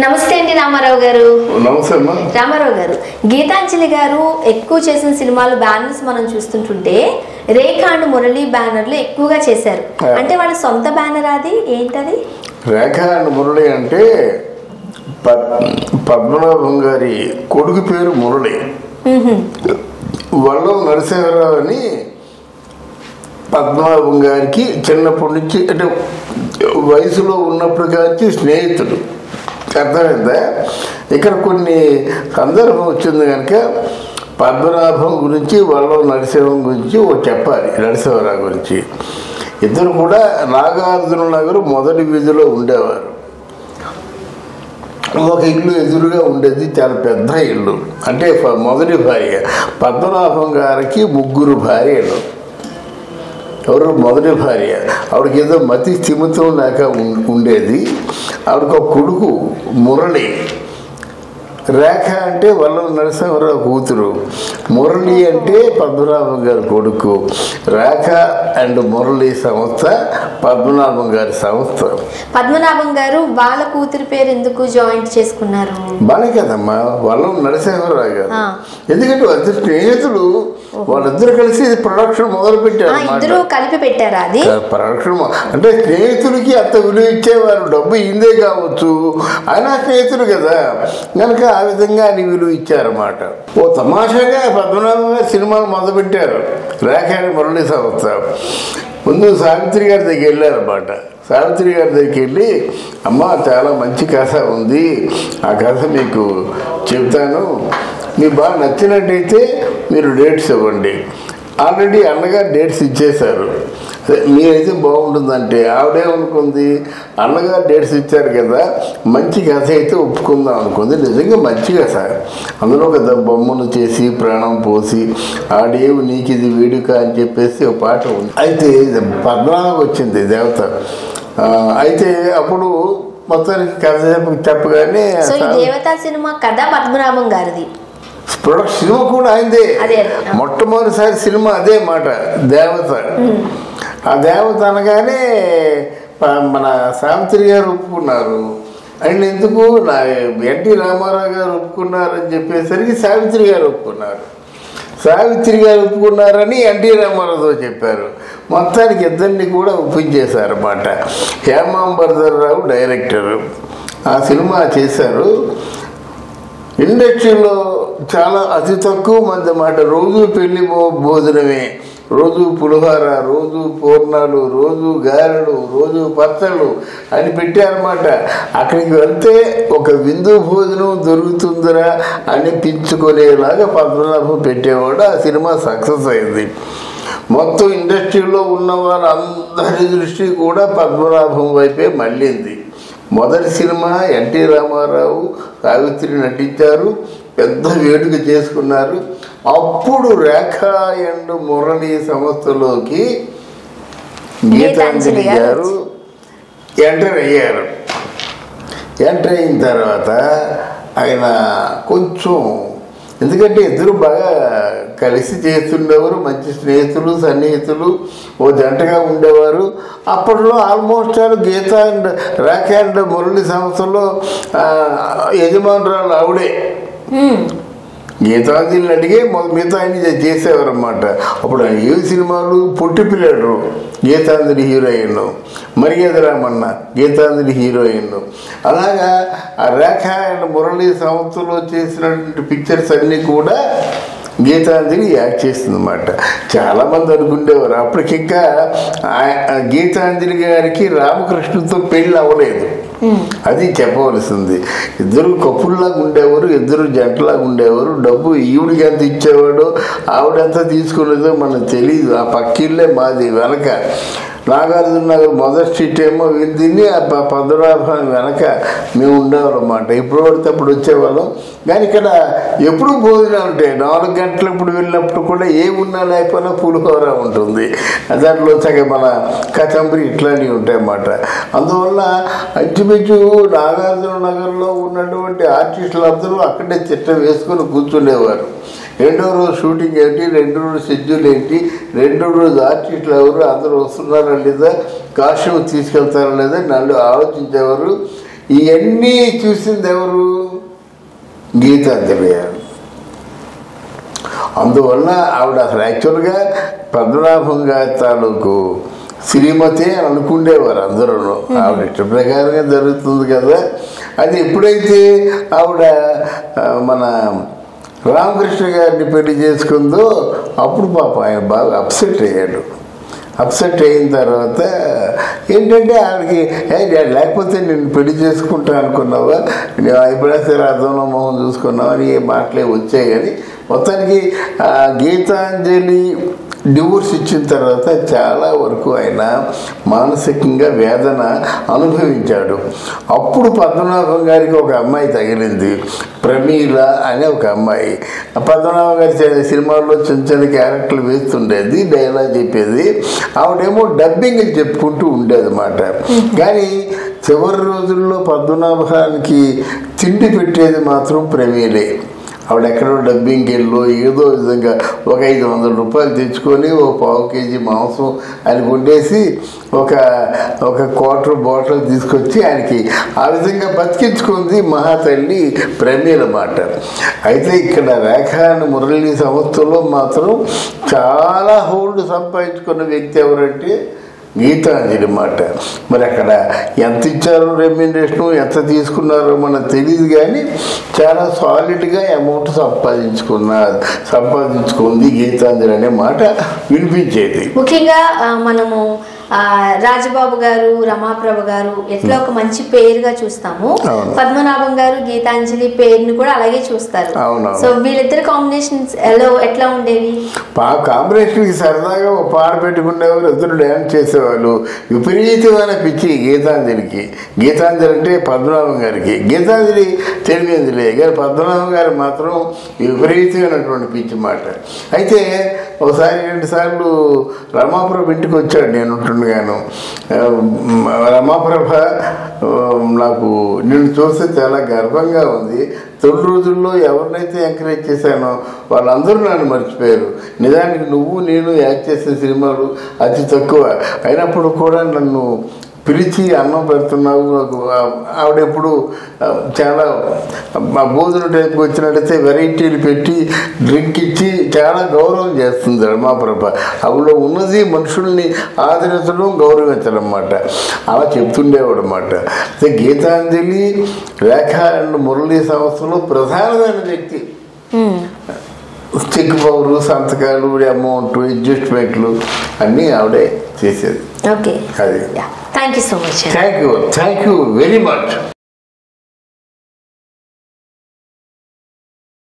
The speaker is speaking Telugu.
నమస్తే అండి రామారావు గారు. నమస్తే అమ్మా. రామారావు గారు, గీతాంజలి గారు ఎక్కువ చేసిన సినిమాలు బ్యానర్స్ మనం చూస్తుంటుంటే రేఖ అండ్ మురళి బ్యానర్లు ఎక్కువగా చేశారు. అంటే వాళ్ళ సొంత బ్యానర్ అది ఏంటది? రేఖ అండ్ మురళి అంటే పద్మనాభం గారి కొడుకు పేరు మురళి. వల్ల నరసింహరావు అని పద్మనాభం గారికి చిన్నప్పటి నుంచి అంటే వయసులో ఉన్నప్పుడు కానీ స్నేహితుడు. అర్థమైందా? ఇక్కడ కొన్ని సందర్భం వచ్చింది కనుక పద్మనాభం గురించి వల్ల నరసింహం గురించి చెప్పాలి. నరసింహరావు గురించి ఇద్దరు కూడా నాగార్జున నగర్ మొదటి వీధిలో ఉండేవారు. ఒక ఇల్లు ఎదురుగా ఉండేది, చాలా పెద్ద ఇల్లు. అంటే మొదటి భార్య పద్మనాభం గారికి 3 భార్యలు. ఎవరు? మొదటి భార్య. ఆవిడకి ఏదో మతి స్థిమితం లేక ఉండేది. ఆవిడకి ఒక కొడుకు మురళి. రేఖ అంటే వల్ల నరసింహరావు కూతురు, మురళి అంటే పద్మనాభం గారి కొడుకు. రేఖ అండ్ మురళి సంస్థ పద్మనాభం గారి సంస్థ. పద్మనాభం గారు వాళ్ళ కూతురు పేరు ఎందుకు జాయింట్ చేసుకున్నారు? బానే కదమ్మా, వల్ల నరసింహరావు గారు. ఎందుకంటే వాళ్ళ స్నేహితులు, వాళ్ళిద్దరు కలిసి ప్రొడక్షన్ మొదలు పెట్టారు. ఇద్దరు కలిపి పెట్టారా అది? ప్రొడక్షన్ అంటే స్నేహితులకి అంత విలువ ఇచ్చేవారు. డబ్బు ఇందే కావచ్చు, ఆయన స్నేహితుడు కదా, కనుక ఆ విధంగా అని విలువ ఇచ్చారన్నమాట. ఓ తమాషాగా పద్మనాభం గారు సినిమాలు మొదలుపెట్టారు. రేఖ అని మురళి సంస్థ. ముందు సావిత్రి గారి దగ్గర వెళ్ళారన్నమాట. సావిత్రి గారి దగ్గరికి వెళ్ళి, అమ్మ చాలా మంచి కథ ఉంది, ఆ కథ మీకు చెప్తాను, మీకు బాగా నచ్చినట్టయితే మీరు డేట్స్ ఇవ్వండి. ఆల్రెడీ అన్నగారు డేట్స్ ఇచ్చేశారు, మీరైతే బాగుంటుందంటే ఆవిడేమనుకుంది, అన్నగారు డేట్స్ ఇచ్చారు కదా, మంచి కథ అయితే ఒప్పుకుందాం అనుకుంది. నిజంగా మంచి కథ. అందులో ఒక బొమ్మను చేసి ప్రాణం పోసి ఆడేవి నీకు ఇది వేడుక అని చెప్పేసి ఒక పాట ఉంది. అయితే పద్మనాభం వచ్చింది దేవత. అయితే అప్పుడు మొత్తానికి కథ చెప్పగానే దేవత సినిమా కథ పద్మనాభం గారిది. ప్రొడక్ట్ సినిమా కూడా అయిందే. మొట్టమొదటిసారి సినిమా అదే మాట, దేవత. ఆ దేవత అనగానే మన సావిత్రి గారు ఒప్పుకున్నారు. అండ్ ఎందుకు ఎన్టీ రామారావు గారు ఒప్పుకున్నారని చెప్పేసరికి సావిత్రి గారు ఒప్పుకున్నారు. సావిత్రి గారు ఒప్పుకున్నారని ఎన్టీ రామారావుతో చెప్పారు. మొత్తానికి ఇద్దరిని కూడా ఒప్పించేశారన్నమాట. హేమాంబర్ధరరావు డైరెక్టరు. ఆ సినిమా చేశారు. ఇండస్ట్రీలో చాలా అతి తక్కువ మంది మాట రోజు పెళ్లి భోజనమే, రోజు పులిహోర, రోజు పూర్ణాలు, రోజు గారెలు, రోజు పచ్చళ్ళు అని పెట్టారన్నమాట. అక్కడికి వెళ్తే ఒక విందు భోజనం దొరుకుతుందిరా అనిపించుకునేలాగా పద్మనాభం పెట్టేవాడు. ఆ సినిమా సక్సెస్ అయింది. మొత్తం ఇండస్ట్రీలో ఉన్న వాళ్ళందరి దృష్టి కూడా పద్మనాభం వైపే మళ్ళింది. మొదటి సినిమా ఎన్టీ రామారావు సావిత్రి నటించారు, పెద్ద వేడుక చేసుకున్నారు. అప్పుడు రేఖ అండ్ మురళి సంస్థలోకి గీతాంజలి గారు ఎంటర్ అయ్యారు. ఎంటర్ అయిన తర్వాత ఆయన కొంచెం, ఎందుకంటే ఇద్దరు బాగా కలిసి చేస్తుండేవారు, మంచి స్నేహితులు, సన్నిహితులు, ఓ జంటగా ఉండేవారు. అప్పట్లో almost Geetha and Rekha and Murali సంస్థలో యజమానురాలు ఆవిడే. గీతాంజలిని అడిగే మిగతా ఆయన చేసేవారు అన్నమాట. అప్పుడు ఏ సినిమాలు, పొట్టి పిల్లాడు గీతాంజలి హీరోయిన్, మర్యాద రామన్న గీతాంజలి హీరోయిన్. అలాగా ఆ రేఖ అండ్ మురళి సంస్థలో చేసినటువంటి పిక్చర్స్ అన్నీ కూడా గీతాంజలి యాక్ట్ చేస్తుందన్నమాట. చాలామంది అనుకునేవారు అప్పటికింకా గీతాంజలి గారికి రామకృష్ణతో పెళ్ళి అవ్వలేదు. అది చెప్పవలసింది. ఇద్దరు కప్పుల్లాగా ఉండేవారు, ఇద్దరు జంటలాగా ఉండేవారు. డబ్బు ఈవిడికి ఎంత ఇచ్చేవాడో ఆవిడెంత తీసుకునేదో మనకు తెలియదు. ఆ పక్కిళ్ళే మాది, వెనక నాగార్జున నగర్ మొదటి స్ట్రీట్ ఏమో దీన్ని, ఆ పద్మనాభం వెనక మేము ఉండేవాళ్ళం అన్నమాట. ఇప్పుడు పడితే అప్పుడు వచ్చేవాళ్ళం. కానీ ఇక్కడ ఎప్పుడు భోజనాలు ఉంటాయి. 4 గంటలప్పుడు వెళ్ళినప్పుడు కూడా ఏమున్నా లేకపోయినా పులిహోర ఉంటుంది. దాంట్లో సగం మన కచంబరి ఇట్లాంటివి ఉంటాయి అన్నమాట. అందువల్ల ఇంచుమించు నాగార్జున నగర్లో ఉన్నటువంటి ఆర్టిస్టులు అందరూ అక్కడే చిట్ట వేసుకొని కూర్చునేవారు. రెండో రోజు షూటింగ్ ఏంటి, రెండో రోజు షెడ్యూల్ ఏంటి, రెండో రోజు ఆర్టిస్టులు ఎవరు, అందరూ వస్తున్నారా లేదా, కాస్ట్యూమ్ తీసుకెళ్తారా లేదా నన్ను ఆలోచించేవారు. ఇవన్నీ చూసింది ఎవరు? గీతాంజలి గారు. అందువల్ల ఆవిడ అసలు యాక్చువల్గా పద్మనాభం గారి తాలూకు శ్రీమతి అని అనుకుండేవారు అందరూ. ఆవిడ ఇష్ట ప్రకారంగా జరుగుతుంది కదా. అది ఎప్పుడైతే ఆవిడ మన రామకృష్ణ గారిని పెళ్లి చేసుకుందో అప్పుడు పాప ఆయన బాగా అప్సెట్ అయ్యాడు. అప్సెట్ అయిన తర్వాత ఏంటంటే ఆవిడకి లేకపోతే నేను పెళ్లి చేసుకుంటా అనుకున్నావా, ఎప్పుడైనా సరే అర్థంలో మొహం చూసుకున్నావా అని ఏ మాటలే వచ్చాయి. కానీ మొత్తానికి గీతాంజలి డివోర్స్ ఇచ్చిన తర్వాత చాలా వరకు ఆయన మానసికంగా వేదన అనుభవించాడు. అప్పుడు పద్మనాభం గారికి ఒక అమ్మాయి తగిలింది, ప్రమీల అనే ఒక అమ్మాయి. పద్మనాభం గారి సినిమాల్లో చిన్న చిన్న క్యారెక్టర్లు వేస్తుండేది, డైలాగ్ చెప్పేది. ఆవిడేమో డబ్బింగ్ చెప్పుకుంటూ ఉండేదన్నమాట. కానీ చివరి రోజుల్లో పద్మనాభానికి తిండి పెట్టేది మాత్రం ప్రమీలే. ఆవిడ ఎక్కడో డబ్బింగ్కి వెళ్ళో ఏదో విధంగా ఒక 500 రూపాయలు తెచ్చుకొని ఒక పావు కేజీ మాంసం ఆయన వండేసి ఒక క్వార్టర్ బాటిల్ తీసుకొచ్చి ఆయనకి ఆ విధంగా బతికించుకుంది మహాతల్లి ప్రమీల మాట. అయితే ఇక్కడ రేఖాని మురళి సంస్థలో మాత్రం చాలా హోల్డ్ సంపాదించుకున్న వ్యక్తి ఎవరంటే గీతాంజలి మాట. మరి అక్కడ ఎంత ఇచ్చారో రెమ్యునరేషను, ఎంత తీసుకున్నారో మనకు తెలియదు. కానీ చాలా సాలిడ్గా అమౌంట్ సంపాదించుకుంది గీతాంజలి అనే మాట వినిపించేది. ముఖ్యంగా మనము రాజబాబు గారు, రమాప్రభ గారు ఎట్లా ఒక మంచి పేరుగా చూస్తాము, పద్మనాభం గారు గీతాంజలి పేరుని కూడా అలాగే చూస్తారు. సో వీళ్ళిద్దరు కాంబినేషన్స్ ఎట్లా ఉండేవి? కాంబినేషన్కి సరదాగా ఒక పాట పెట్టుకునేవారు, ఇద్దరు డ్యాన్స్ చేసేవాళ్ళు. విపరీతమైన పిచ్చి గీతాంజలికి. గీతాంజలి అంటే పద్మనాభం గారికి, గీతాంజలి తెలియంజలి కానీ పద్మనాభం గారు మాత్రం విపరీతమైనటువంటి పిచ్చి మాట. అయితే ఒకసారి 2 సార్లు రమాప్రభ ఇంటికి వచ్చాడు నేను ఉంటుండగాను. రమాప్రభ, నాకు నిన్ను చూస్తే చాలా గర్వంగా ఉంది. తొలి రోజుల్లో ఎవరినైతే ఎంకరేజ్ చేశానో వాళ్ళందరూ నన్ను మర్చిపోయారు. నిజానికి నువ్వు నేను యాక్ట్ చేసే సినిమాలు అతి తక్కువ అయినప్పుడు కూడా నన్ను పిలిచి అన్నం పెడుతున్నావు. ఆవిడెప్పుడు చాలా భోజనం టైప్కి వచ్చినట్టయితే వెరైటీలు పెట్టి డ్రింక్ ఇచ్చి చాలా గౌరవం చేస్తుంది రమాప్రభ. ఆవిడలో ఉన్నది మనుషుల్ని ఆదరించడం, గౌరవించడం అన్నమాట. అలా చెప్తుండేవాడు అన్నమాట. గీతాంజలి రేఖ అండ్ మురళీ సంస్థలో ప్రధానమైన వ్యక్తి. చెక్ పవరు, సంతకాలు, అమౌంట్, అడ్జస్ట్మెంట్లు అన్నీ ఆవిడే చేసేది. ఓకే, అది. Thank you so much. Thank you very much.